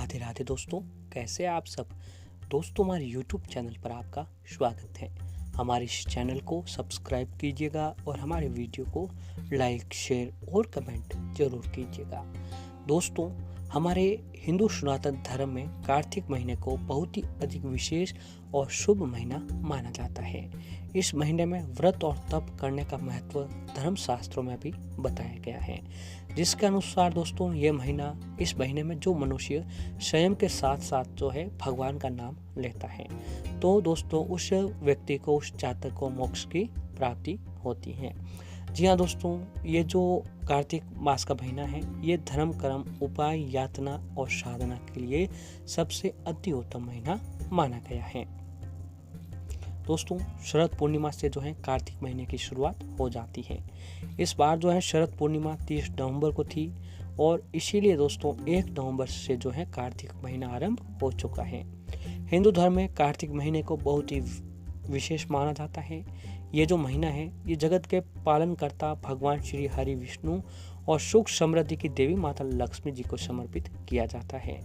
राधे राधे दोस्तों, कैसे आप सब। दोस्तों, हमारे YouTube चैनल पर आपका स्वागत है। हमारे इस चैनल को सब्सक्राइब कीजिएगा और हमारे वीडियो को लाइक, शेयर और कमेंट जरूर कीजिएगा। दोस्तों, हमारे हिंदू सनातन धर्म में कार्तिक महीने को बहुत ही अधिक विशेष और शुभ महीना माना जाता है। इस महीने में व्रत और तप करने का महत्व धर्म शास्त्रों में भी बताया गया है, जिसके अनुसार दोस्तों इस महीने में जो मनुष्य स्वयं के साथ साथ जो है भगवान का नाम लेता है, तो दोस्तों उस व्यक्ति को, उस जातक को मोक्ष की प्राप्ति होती है। जी हाँ दोस्तों, ये जो कार्तिक मास का महीना है, ये धर्म, कर्म, उपाय, यातना और साधना के लिए सबसे अति उत्तम महीना माना गया है। दोस्तों, शरद पूर्णिमा से जो है कार्तिक महीने की शुरुआत हो जाती है। इस बार जो है शरद पूर्णिमा 30 नवंबर को थी और इसीलिए दोस्तों 1 नवंबर से जो है कार्तिक महीना आरंभ हो चुका है। हिंदू धर्म में कार्तिक महीने को बहुत ही विशेष माना जाता है। ये जो महीना है, ये जगत के पालनकर्ता भगवान श्री हरि विष्णु और सुख समृद्धि की देवी माता लक्ष्मी जी को समर्पित किया जाता है।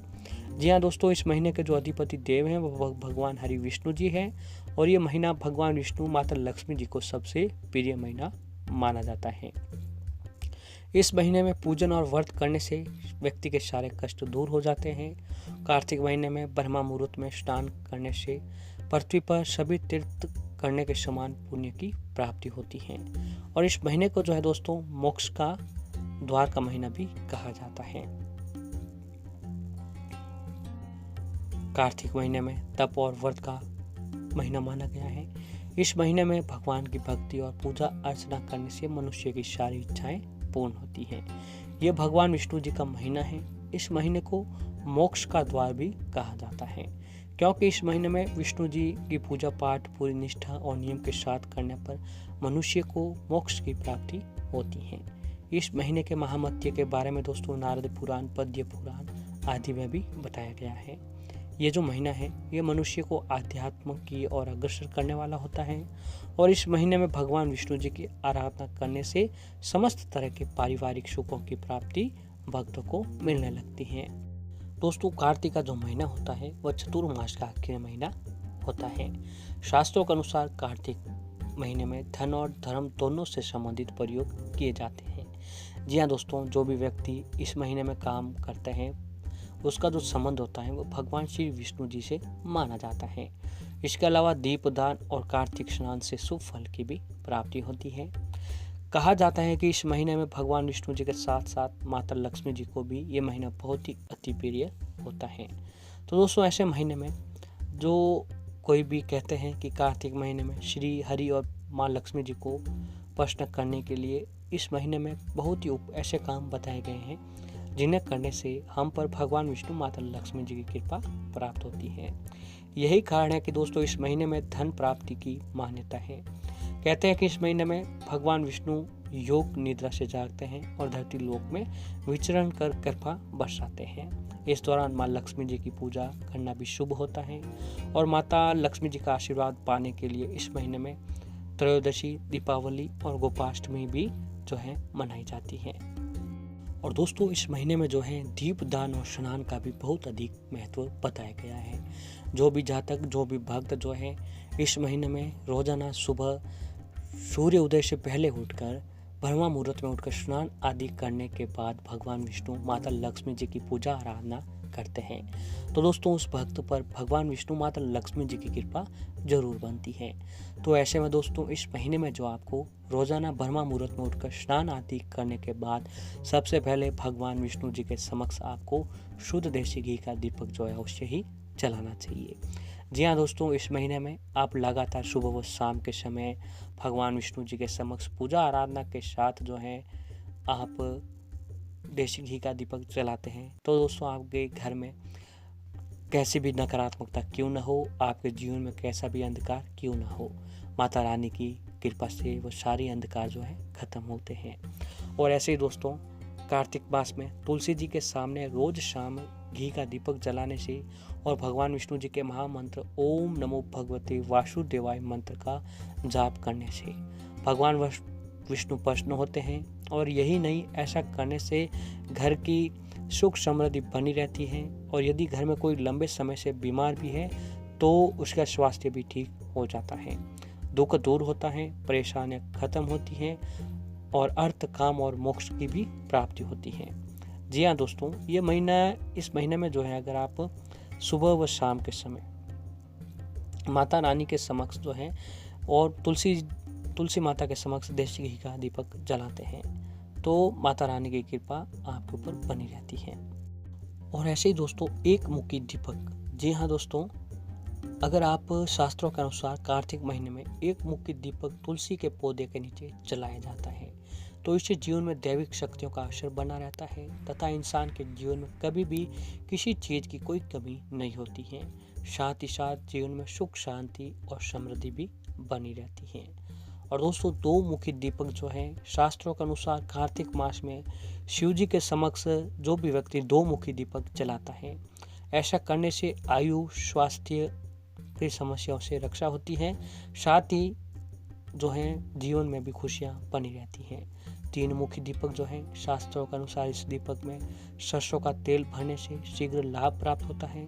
जी हाँ दोस्तों, इस महीने के जो अधिपति देव हैं वो भगवान हरि विष्णु जी हैं और ये महीना भगवान विष्णु, माता लक्ष्मी जी को सबसे प्रिय महीना माना जाता है। इस महीने में पूजन और व्रत करने से व्यक्ति के सारे कष्ट दूर हो जाते हैं। कार्तिक महीने में ब्रह्मा मुहूर्त में स्नान करने से पृथ्वी पर सभी तीर्थ करने के समान पुण्य की प्राप्ति होती है और इस महीने को जो है दोस्तों मोक्ष का द्वार का महीना भी कहा जाता है। कार्तिक महीने में तप और व्रत का महीना माना गया है। इस महीने में भगवान की भक्ति और पूजा अर्चना करने से मनुष्य की सारी इच्छाएं पूर्ण होती हैं। यह भगवान विष्णु जी का महीना है। इस महीने को मोक्ष का द्वार भी कहा जाता है, क्योंकि इस महीने में विष्णु जी की पूजा पाठ पूरी निष्ठा और नियम के साथ करने पर मनुष्य को मोक्ष की प्राप्ति होती है। इस महीने के महात्म्य के बारे में दोस्तों नारद पुराण, पद्म पुराण आदि में भी बताया गया है। ये जो महीना है, ये मनुष्य को आध्यात्म की ओर अग्रसर करने वाला होता है और इस महीने में भगवान विष्णु जी की आराधना करने से समस्त तरह के पारिवारिक सुखों की प्राप्ति भक्तों को मिलने लगती है। दोस्तों, कार्तिक का जो महीना होता है वह चतुर्मास का आखिरी महीना होता है। शास्त्रों के अनुसार कार्तिक महीने में धन और धर्म दोनों से संबंधित प्रयोग किए जाते हैं। जी हाँ दोस्तों, जो भी व्यक्ति इस महीने में काम करते हैं उसका जो संबंध होता है वो भगवान श्री विष्णु जी से माना जाता है। इसके अलावा दीपदान और कार्तिक स्नान से शुभ फल की भी प्राप्ति होती है। कहा जाता है कि इस महीने में भगवान विष्णु जी के साथ साथ माता लक्ष्मी जी को भी ये महीना बहुत ही अति प्रिय होता है। तो दोस्तों, ऐसे महीने में जो कोई भी कहते हैं कि कार्तिक महीने में श्री हरि और माँ लक्ष्मी जी को प्रसन्न करने के लिए इस महीने में बहुत ही ऐसे काम बताए गए हैं जिन्हें करने से हम पर भगवान विष्णु, माता लक्ष्मी जी की कृपा प्राप्त होती है। यही कारण है कि दोस्तों इस महीने में धन प्राप्ति की मान्यता है। कहते हैं कि इस महीने में भगवान विष्णु योग निद्रा से जागते हैं और धरती लोक में विचरण कर कृपा बरसाते हैं। इस दौरान माँ लक्ष्मी जी की पूजा करना भी शुभ होता है और माता लक्ष्मी जी का आशीर्वाद पाने के लिए इस महीने में त्रयोदशी, दीपावली और गोपाष्टमी भी जो है मनाई जाती है। और दोस्तों, इस महीने में जो है दीपदान और स्नान का भी बहुत अधिक महत्व बताया गया है। जो भी जातक, जो भी भक्त जो है इस महीने में रोजाना सुबह सूर्य उदय से पहले उठकर ब्रह्मा मुहूर्त में उठकर स्नान आदि करने के बाद भगवान विष्णु, माता लक्ष्मी जी की पूजा आराधना करते हैं, तो दोस्तों उस भक्त पर भगवान विष्णु, माता लक्ष्मी जी की कृपा जरूर बनती है। तो ऐसे में दोस्तों इस महीने में जो आपको रोजाना ब्रह्मा मुहूर्त में उठकर स्नान आदि करने के बाद सबसे पहले भगवान विष्णु जी के समक्ष आपको शुद्ध देसी घी का दीपक जो है अवश्य ही जलाना चाहिए। जी हाँ दोस्तों, इस महीने में आप लगातार सुबह व शाम के समय भगवान विष्णु जी के समक्ष पूजा आराधना के साथ जो है आप देसी घी का दीपक जलाते हैं, तो दोस्तों आपके घर में कैसी भी नकारात्मकता क्यों ना हो, आपके जीवन में कैसा भी अंधकार क्यों ना हो, माता रानी की कृपा से वो सारी अंधकार जो है खत्म होते हैं। और ऐसे ही दोस्तों कार्तिक मास में तुलसी जी के सामने रोज शाम घी का दीपक जलाने से और भगवान विष्णु जी के महामंत्र ओम नमो भगवते वासुदेवाय मंत्र का जाप करने से भगवान विष्णु प्रसन्न होते हैं। और यही नहीं, ऐसा करने से घर की सुख समृद्धि बनी रहती है। और यदि घर में कोई लंबे समय से बीमार भी है तो उसका स्वास्थ्य भी ठीक हो जाता है, दुख दूर होता है, परेशानियां खत्म होती हैं और अर्थ, काम और मोक्ष की भी प्राप्ति होती है। जी हाँ दोस्तों, इस महीने में जो है, अगर आप सुबह व शाम के समय माता रानी के समक्ष जो है और तुलसी माता के समक्ष देसी घी का दीपक जलाते हैं तो माता रानी की कृपा आपके ऊपर बनी रहती है। और ऐसे ही दोस्तों, एक मुखी दीपक, जी हाँ दोस्तों, अगर आप शास्त्रों के अनुसार कार्तिक महीने में एक मुखी दीपक तुलसी के पौधे के नीचे जलाया जाता है तो इससे जीवन में दैविक शक्तियों का असर बना रहता है तथा इंसान के जीवन में कभी भी किसी चीज की कोई कमी नहीं होती है। साथ ही साथ जीवन में सुख, शांति और समृद्धि भी बनी रहती है। और दोस्तों, दो मुखी दीपक जो है, शास्त्रों के अनुसार कार्तिक मास में शिव जी के समक्ष जो भी व्यक्ति दो मुखी दीपक जलाता है, ऐसा करने से आयु, स्वास्थ्य की समस्याओं से रक्षा होती है। साथ ही जो है जीवन में भी खुशियां बनी रहती हैं। तीन मुखी दीपक जो है, शास्त्रों के अनुसार इस दीपक में सरसों का तेल भरने से शीघ्र लाभ प्राप्त होता है।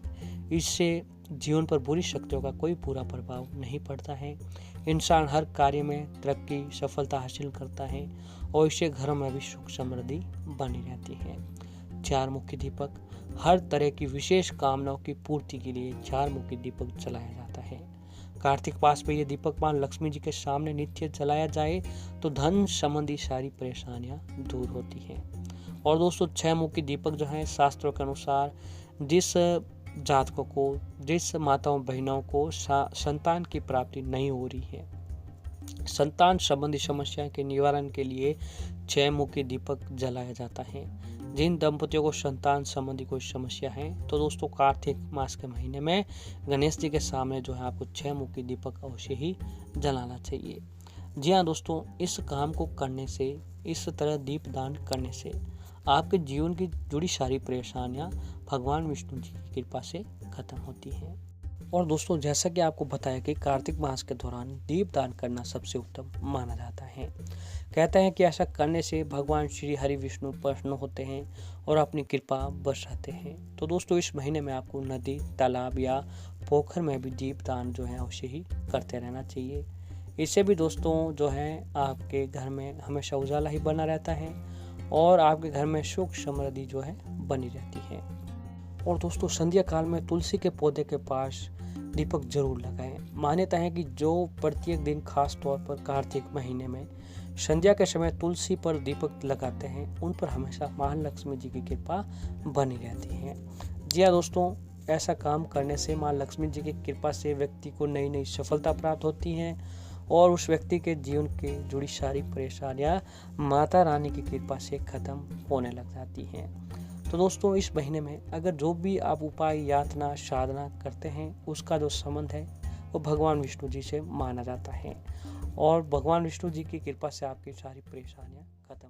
इससे जीवन पर बुरी शक्तियों का कोई बुरा प्रभाव नहीं पड़ता है। इंसान हर कार्य में तरक्की, सफलता हासिल करता है और इससे घरों में भी सुख समृद्धि बनी रहती है। चार मुखी दीपक, हर तरह की विशेष कामनाओं की पूर्ति के लिए चार मुखी दीपक जलाया जाता है। कार्तिक मास में ये दीपक मां लक्ष्मी जी के सामने नित्य जलाया जाए तो धन संबंधी सारी परेशानियां दूर होती हैं। और दोस्तों, छह मुखी दीपक जो है, शास्त्रों के अनुसार जिस जातकों को, जिस माताओं बहनों को संतान की प्राप्ति नहीं हो रही है, संतान संबंधी समस्या के निवारण के लिए छह मुखी दीपक जलाया जाता है। जिन दंपतियों को संतान संबंधी कोई समस्या है तो दोस्तों, कार्तिक मास के महीने में गणेश जी के सामने जो है आपको छह मुखी दीपक अवश्य ही जलाना चाहिए। जी हाँ दोस्तों, इस काम को करने से, इस तरह दीप दान करने से आपके जीवन की जुड़ी सारी परेशानियां भगवान विष्णु जी की कृपा से खत्म होती हैं। और दोस्तों, जैसा कि आपको बताया कि कार्तिक मास के दौरान दीप दान करना सबसे उत्तम माना जाता है। कहते हैं कि ऐसा करने से भगवान श्री हरि विष्णु प्रसन्न होते हैं और अपनी कृपा बरसाते हैं। तो दोस्तों, इस महीने में आपको नदी, तालाब या पोखर में भी दीप दान जो है अवश्य ही करते रहना चाहिए। इससे भी दोस्तों जो है आपके घर में हमेशा उजाला ही बना रहता है और आपके घर में सुख समृद्धि जो है बनी रहती है। और दोस्तों, संध्या काल में तुलसी के पौधे के पास दीपक जरूर लगाएं। मान्यता है कि जो प्रत्येक दिन खास तौर पर कार्तिक महीने में संध्या के समय तुलसी पर दीपक लगाते हैं, उन पर हमेशा महालक्ष्मी जी की कृपा बनी रहती है। जी हाँ दोस्तों, ऐसा काम करने से माँ लक्ष्मी जी की कृपा से व्यक्ति को नई नई सफलता प्राप्त होती है और उस व्यक्ति के जीवन के जुड़ी सारी परेशानियां माता रानी की कृपा से खत्म होने लग जाती हैं। तो दोस्तों, इस महीने में अगर जो भी आप उपाय, यातना, साधना करते हैं, उसका जो संबंध है वो भगवान विष्णु जी से माना जाता है और भगवान विष्णु जी की कृपा से आपकी सारी परेशानियां खत्म